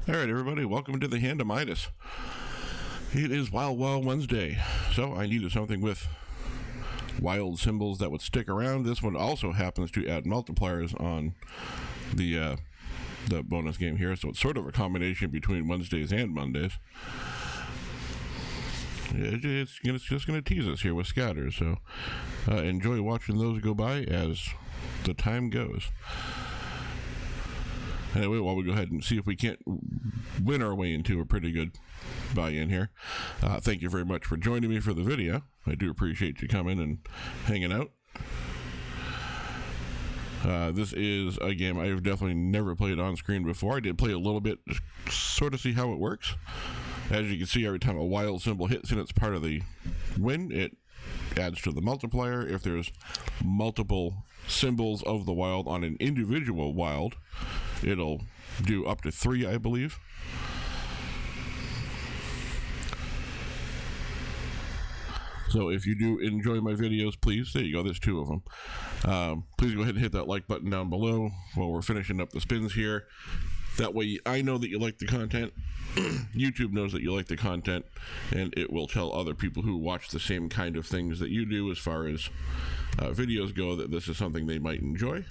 All right, everybody, welcome to the Hand of Midas. It is Wild Wednesday, so I needed something with wild symbols that would stick around. This one also happens to add multipliers on the bonus game here, so it's sort of a combination between Wednesdays and Mondays. It's just going to tease us here with scatters, so enjoy watching those go by as the time goes. Anyway, while we go ahead and see if we can't win our way into a pretty good buy-in here, thank you very much for joining me for the video. I do appreciate you coming and hanging out. This is a game I've definitely never played on screen before. I did play a little bit, just sort of see how it works. As you can see, every time a wild symbol hits and it's part of the win, it adds to the multiplier. If there's multiple symbols of the wild on an individual wild, it'll do up to 3, I believe. So if you do enjoy my videos, please, there you go, there's 2 of them. Please go ahead and hit that like button down below while we're finishing up the spins here. That way I know that you like the content, YouTube knows that you like the content, and it will tell other people who watch the same kind of things that you do as far as videos go that this is something they might enjoy.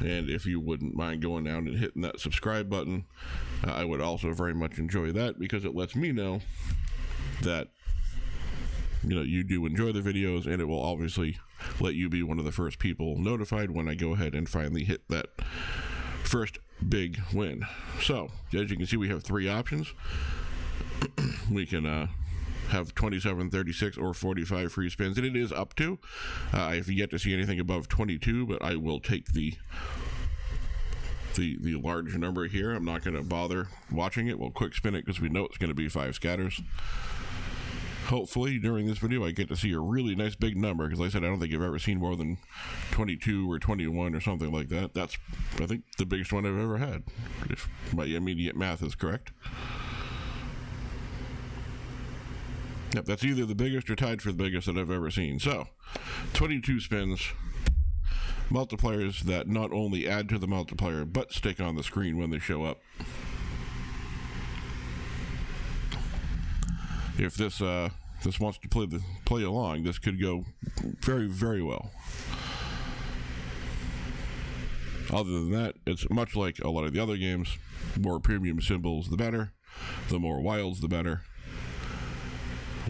And if you wouldn't mind going down and hitting that subscribe button, I would also very much enjoy that, because it lets me know that you do enjoy the videos, and it will obviously let you be one of the first people notified when I go ahead and finally hit that first big win. So as you can see, we have 3 options. We can have 27, 36, or 45 free spins, and it is up to. I've yet to see anything above 22, but I will take the large number here. I'm not going to bother watching it. We'll quick spin it because we know it's going to be 5 scatters. Hopefully during this video I get to see a really nice big number, because like I said, I don't think I've ever seen more than 22 or 21 or something like that. That's, I think, the biggest one I've ever had, if my immediate math is correct. Yep, that's either the biggest or tied for the biggest that I've ever seen. So 22 spins, multipliers that not only add to the multiplier but stick on the screen when they show up. If this wants to play along, this could go very, very well. Other than that, it's much like a lot of the other games. More premium symbols, the better. The more wilds, the better.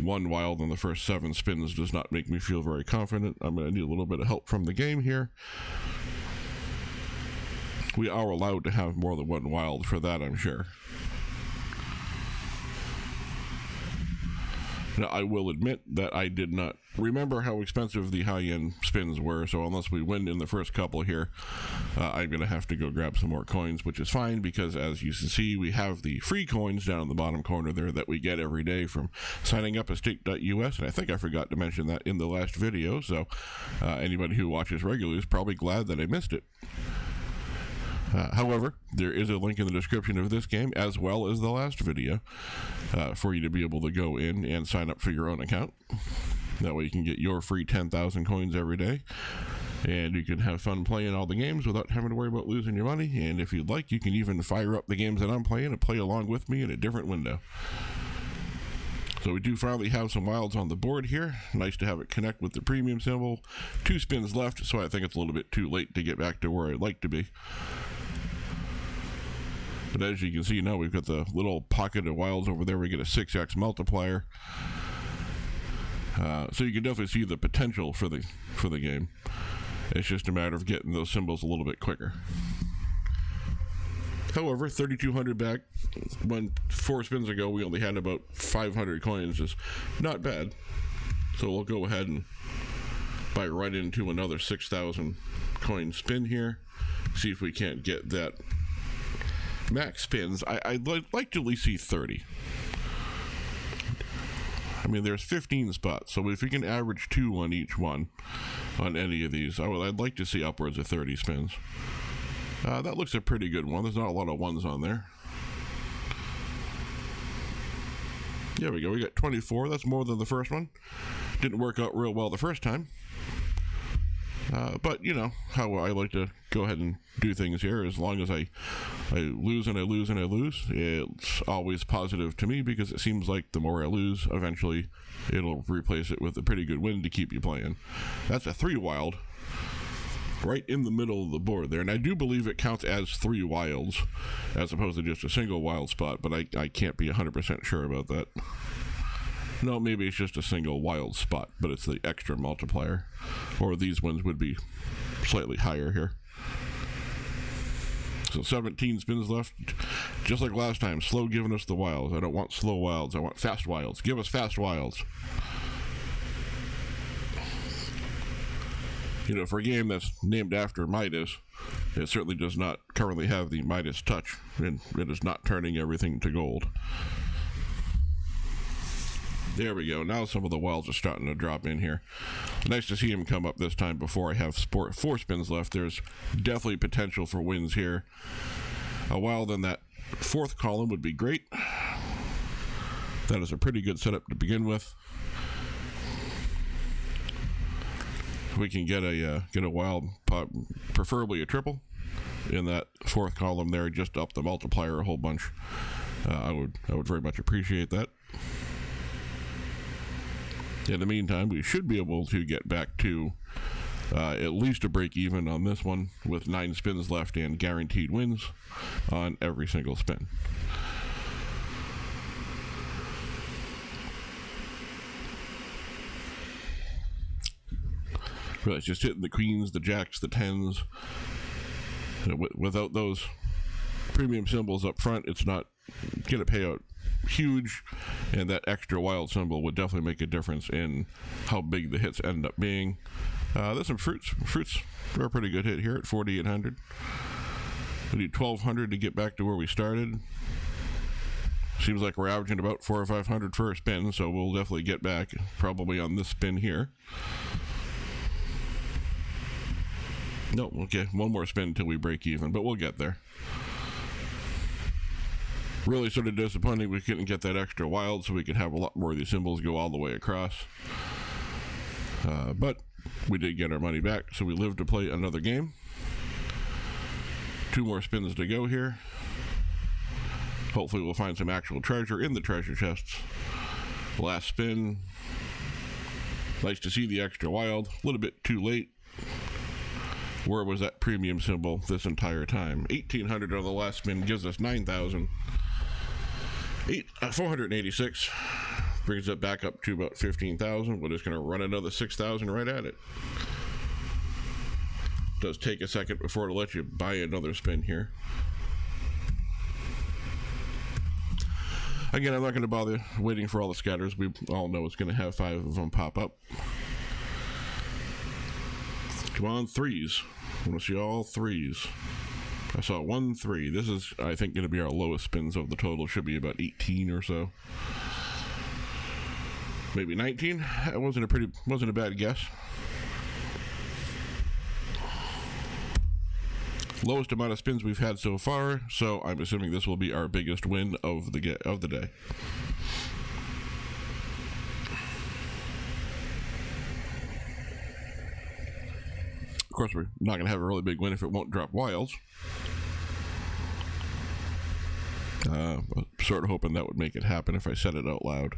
1 wild on the first 7 spins does not make me feel very confident. I'm going to need a little bit of help from the game here. We are allowed to have more than 1 wild for that, I'm sure. Now, I will admit that I did not remember how expensive the high-end spins were, so unless we win in the first couple here, I'm going to have to go grab some more coins, which is fine, because as you can see, we have the free coins down in the bottom corner there that we get every day from signing up at stake.us, and I think I forgot to mention that in the last video, so anybody who watches regularly is probably glad that I missed it. However, there is a link in the description of this game, as well as the last video, for you to be able to go in and sign up for your own account. That way you can get your free 10,000 coins every day, and you can have fun playing all the games without having to worry about losing your money. And if you'd like, you can even fire up the games that I'm playing and play along with me in a different window. So we do finally have some wilds on the board here. Nice to have it connect with the premium symbol. 2 spins left, so I think it's a little bit too late to get back to where I'd like to be. But as you can see now, we've got the little pocket of wilds over there. We get a 6x multiplier. So you can definitely see the potential for the game. It's just a matter of getting those symbols a little bit quicker. However, 3,200 back, when 4 spins ago we only had about 500 coins, is not bad. So we'll go ahead and buy right into another 6,000 coin spin here. See if we can't get that max spins. I'd like to at least see 30. I mean, there's 15 spots, so if we can average 2 on each one on any of these, I'd like to see upwards of 30 spins. That looks a pretty good one. There's not a lot of 1s on there. There we go. We got 24. That's more than the first one. Didn't work out real well the first time. But you know how I like to go ahead and do things here. As long as I lose and I lose and I lose, it's always positive to me, because it seems like the more I lose, eventually it'll replace it with a pretty good win to keep you playing. That's a 3 wild right in the middle of the board there, and I do believe it counts as 3 wilds as opposed to just a single wild spot, but I can't be 100% sure about that. No, maybe it's just a single wild spot, but it's the extra multiplier. Or these ones would be slightly higher here. So 17 spins left. Just like last time, slow giving us the wilds. I don't want slow wilds. I want fast wilds. Give us fast wilds. You know, for a game that's named after Midas, it certainly does not currently have the Midas touch, and it is not turning everything to gold. There we go. Now some of the wilds are starting to drop in here. Nice to see him come up this time before I have 4 spins left. There's definitely potential for wins here. A wild in that 4th column would be great. That is a pretty good setup to begin with. We can get a wild, preferably a triple, in that 4th column there, just up the multiplier a whole bunch. I would very much appreciate that. In the meantime, we should be able to get back to at least a break even on this one with 9 spins left and guaranteed wins on every single spin. Really, it's just hitting the queens, the jacks, the tens. You know, without those premium symbols up front, it's not going to pay out huge, and that extra wild symbol would definitely make a difference in how big the hits end up being. There's some fruits are a pretty good hit here at 4,800. We need 1,200 to get back to where we started. Seems like we're averaging about 400 or 500 for a spin, so we'll definitely get back probably on this spin here. No, okay, one more spin until we break even, but we'll get there. Really sort of disappointing we couldn't get that extra wild so we could have a lot more of these symbols go all the way across. But we did get our money back, so we live to play another game. 2 more spins to go here. Hopefully we'll find some actual treasure in the treasure chests. Last spin. Nice to see the extra wild. A little bit too late. Where was that premium symbol this entire time? 1,800 on the last spin gives us 9,000. 486 brings it back up to about 15,000. We're just going to run another 6,000 right at it. Does take a second before it'll let you buy another spin here. Again, I'm not going to bother waiting for all the scatters. We all know it's going to have 5 of them pop up. Come on, 3s. I want to see all 3s. I saw 1 3. This is, I think, going to be our lowest spins of the total. Should be about 18 or so. Maybe 19. That wasn't a bad guess. Lowest amount of spins we've had so far, so I'm assuming this will be our biggest win of the day. Of course, we're not going to have a really big win if it won't drop wilds. I'm sort of hoping that would make it happen if I said it out loud.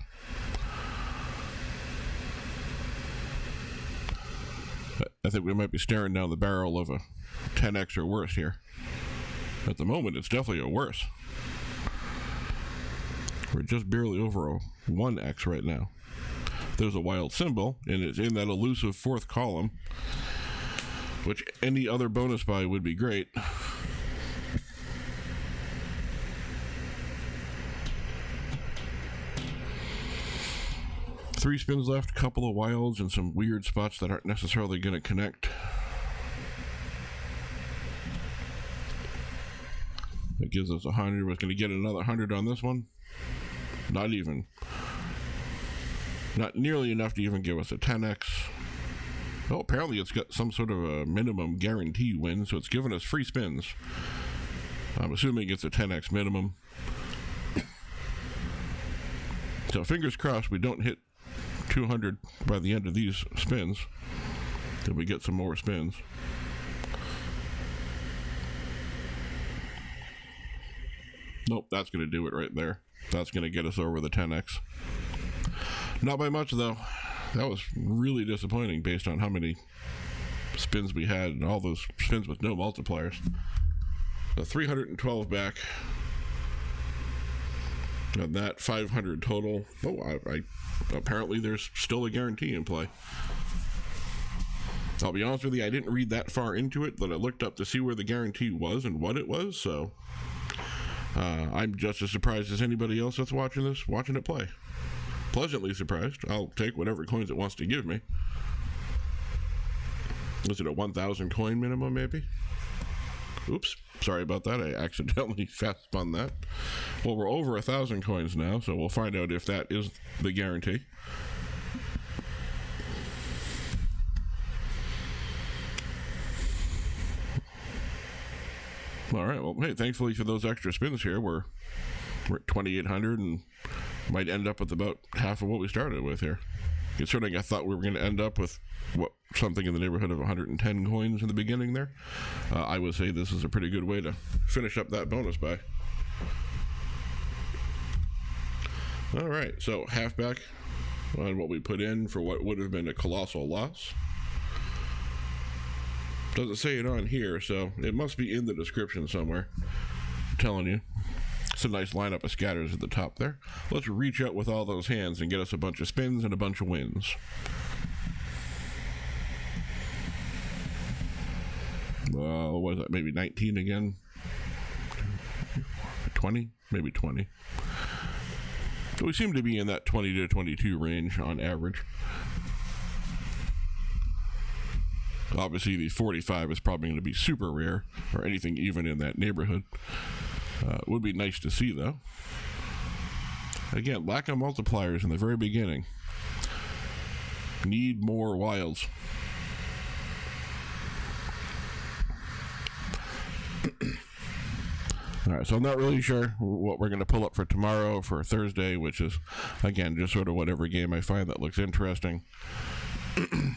I think we might be staring down the barrel of a 10x or worse here. At the moment, it's definitely a worse. We're just barely over a 1x right now. There's a wild symbol, and it's in that elusive 4th column, which any other bonus buy would be great. Three spins left, a couple of wilds, and some weird spots that aren't necessarily going to connect. That gives us 100. We're going to get another 100 on this one. Not even. Not nearly enough to even give us a 10x. Oh, apparently it's got some sort of a minimum guarantee win, so it's giving us free spins. I'm assuming it's a 10x minimum. So fingers crossed we don't hit 200 by the end of these spins. Till we get some more spins. Nope, that's going to do it right there. That's going to get us over the 10x. Not by much, though. That was really disappointing based on how many spins we had and all those spins with no multipliers. The 312 back. And that 500 total. Oh, I apparently there's still a guarantee in play. I'll be honest with you, I didn't read that far into it, but I looked up to see where the guarantee was and what it was, so I'm just as surprised as anybody else that's watching it play. Pleasantly surprised. I'll take whatever coins it wants to give me. Was it a 1,000 coin minimum, maybe? Oops, sorry about that. I accidentally fast spun that. Well, we're over 1,000 coins now, so we'll find out if that is the guarantee. All right, well, hey, thankfully for those extra spins here, we're at 2,800 and might end up with about half of what we started with here. Considering I thought we were going to end up with something in the neighborhood of 110 coins in the beginning there, I would say this is a pretty good way to finish up that bonus buy. All right, so halfback on what we put in for what would have been a colossal loss. Doesn't say it on here, so it must be in the description somewhere. I'm telling you. It's a nice lineup of scatters at the top there. Let's reach out with all those hands and get us a bunch of spins and a bunch of wins. What is that? Maybe 19 again? 20? Maybe 20. So we seem to be in that 20 to 22 range on average. Obviously, the 45 is probably going to be super rare, or anything even in that neighborhood. It would be nice to see, though. Again, lack of multipliers in the very beginning. Need more wilds. Alright, so I'm not really sure what we're going to pull up for tomorrow, for Thursday, which is, again, just sort of whatever game I find that looks interesting.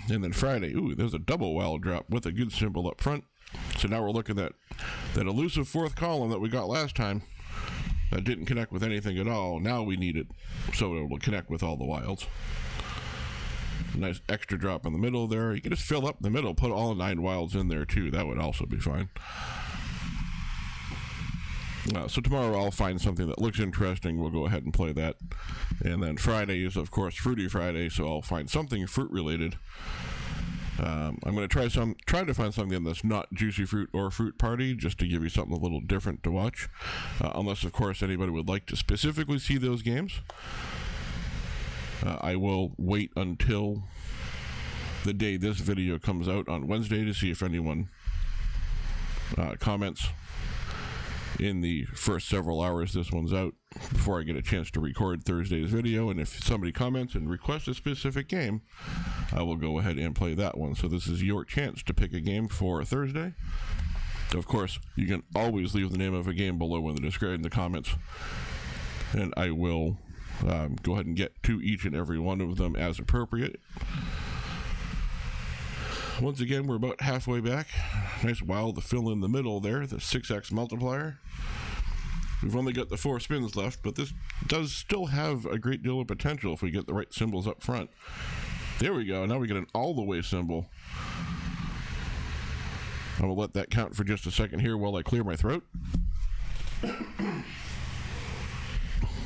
And then Friday, ooh, there's a double wild drop with a good symbol up front. So now we're looking at that elusive fourth column that we got last time that didn't connect with anything at all. Now we need it so it will connect with all the wilds. Nice extra drop in the middle there. You can just fill up the middle, put all 9 wilds in there too. That would also be fine. So tomorrow I'll find something that looks interesting. We'll go ahead and play that. And then Friday is, of course, Fruity Friday, so I'll find something fruit-related. I'm going to try to find something that's not Juicy Fruit or Fruit Party, just to give you something a little different to watch. Unless, of course, anybody would like to specifically see those games. I will wait until the day this video comes out on Wednesday to see if anyone comments in the first several hours this one's out before I get a chance to record Thursday's video. And if somebody comments and requests a specific game, I will go ahead and play that one. So this is your chance to pick a game for Thursday. Of course, you can always leave the name of a game below in the comments, and I will go ahead and get to each and every one of them as appropriate. Once again, we're about halfway back. Nice wild to fill in the middle there, the 6x multiplier. We've only got the 4 spins left, but this does still have a great deal of potential if we get the right symbols up front. There we go. Now we get an all-the-way symbol. I will let that count for just a second here while I clear my throat.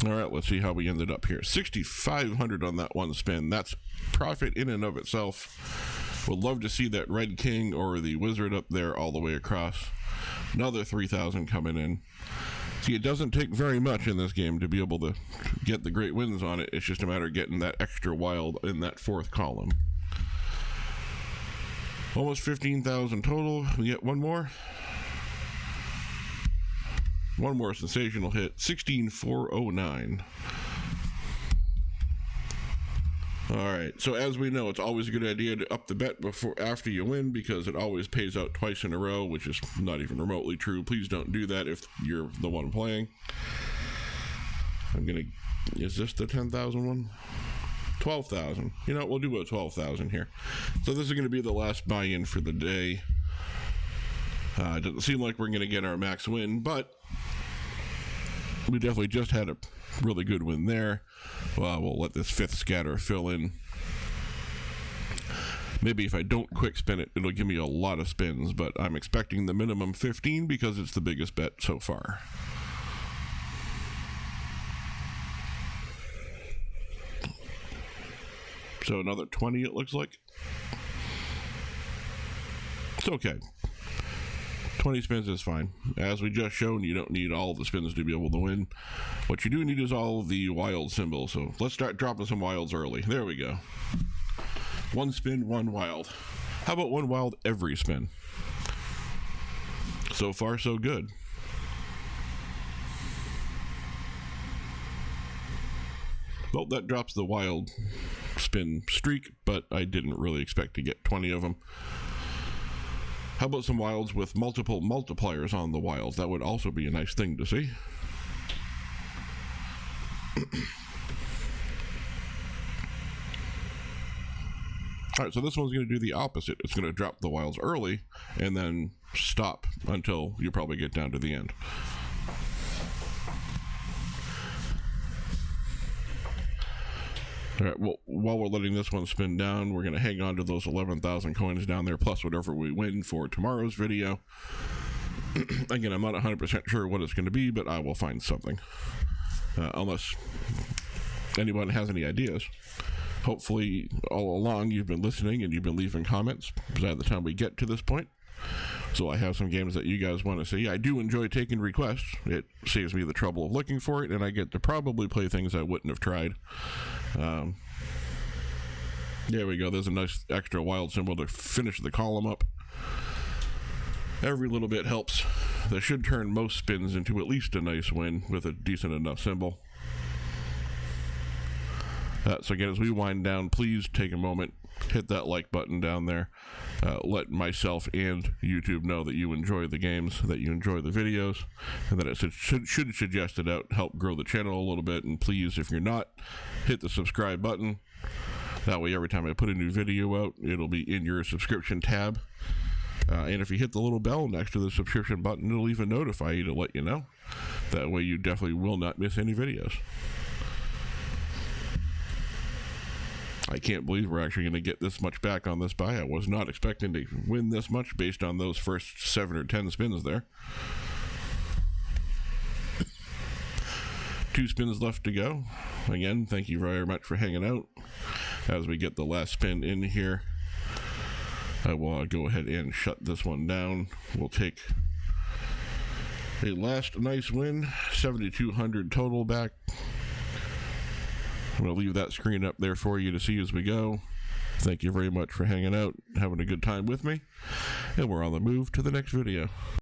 All right, let's see how we ended up here. 6,500 on that one spin. That's profit in and of itself. Would love to see that Red King or the Wizard up there all the way across. Another 3,000 coming in. See, it doesn't take very much in this game to be able to get the great wins on it. It's just a matter of getting that extra wild in that 4th column. Almost 15,000 total. We get one more. One more sensational hit. 16,409. Alright, so as we know, it's always a good idea to up the bet after you win, because it always pays out twice in a row, which is not even remotely true. Please don't do that if you're the one playing. Is this the 10,000 one? 12,000. You know, we'll do a 12,000 here. So this is going to be the last buy-in for the day. It doesn't seem like we're going to get our max win, but we definitely just had a really good win there. Well, we'll let this fifth scatter fill in. Maybe if I don't quick spin it, it'll give me a lot of spins, but I'm expecting the minimum 15 because it's the biggest bet so far. So another 20, it looks like. It's okay. 20 spins is fine. As we just shown, you don't need all the spins to be able to win. What you do need is all the wild symbols. So let's start dropping some wilds early. There we go. One spin, one wild. How about one wild every spin? So far, so good. Well, that drops the wild spin streak, but I didn't really expect to get 20 of them. How about some wilds with multiple multipliers on the wilds? That would also be a nice thing to see. Alright, so this one's going to do the opposite. It's going to drop the wilds early and then stop until you probably get down to the end. Alright, well, while we're letting this one spin down, we're going to hang on to those 11,000 coins down there, plus whatever we win for tomorrow's video. Again, I'm not 100% sure what it's going to be, but I will find something. Unless anyone has any ideas. Hopefully, all along, you've been listening and you've been leaving comments by the time we get to this point. So I have some games that you guys want to see. I do enjoy taking requests. It saves me the trouble of looking for it, and I get to probably play things I wouldn't have tried. There we go. There's a nice extra wild symbol to finish the column up. Every little bit helps. That should turn most spins into at least a nice win with a decent enough symbol. So again, as we wind down, please take a moment, hit that like button down there. Let myself and YouTube know that you enjoy the games, that you enjoy the videos, and that it should suggest it out, help grow the channel a little bit. And please, if you're not, hit the subscribe button. That way, every time I put a new video out, it'll be in your subscription tab. And if you hit the little bell next to the subscription button, it'll even notify you to let you know. That way, you definitely will not miss any videos. I can't believe we're actually going to get this much back on this buy. I was not expecting to win this much based on those first 7 or 10 spins there. 2 spins left to go. Again, thank you very much for hanging out. As we get the last spin in here, I will go ahead and shut this one down. We'll take a last nice win, 7,200 total back. I'm going to leave that screen up there for you to see as we go. Thank you very much for hanging out, having a good time with me, and we're on the move to the next video.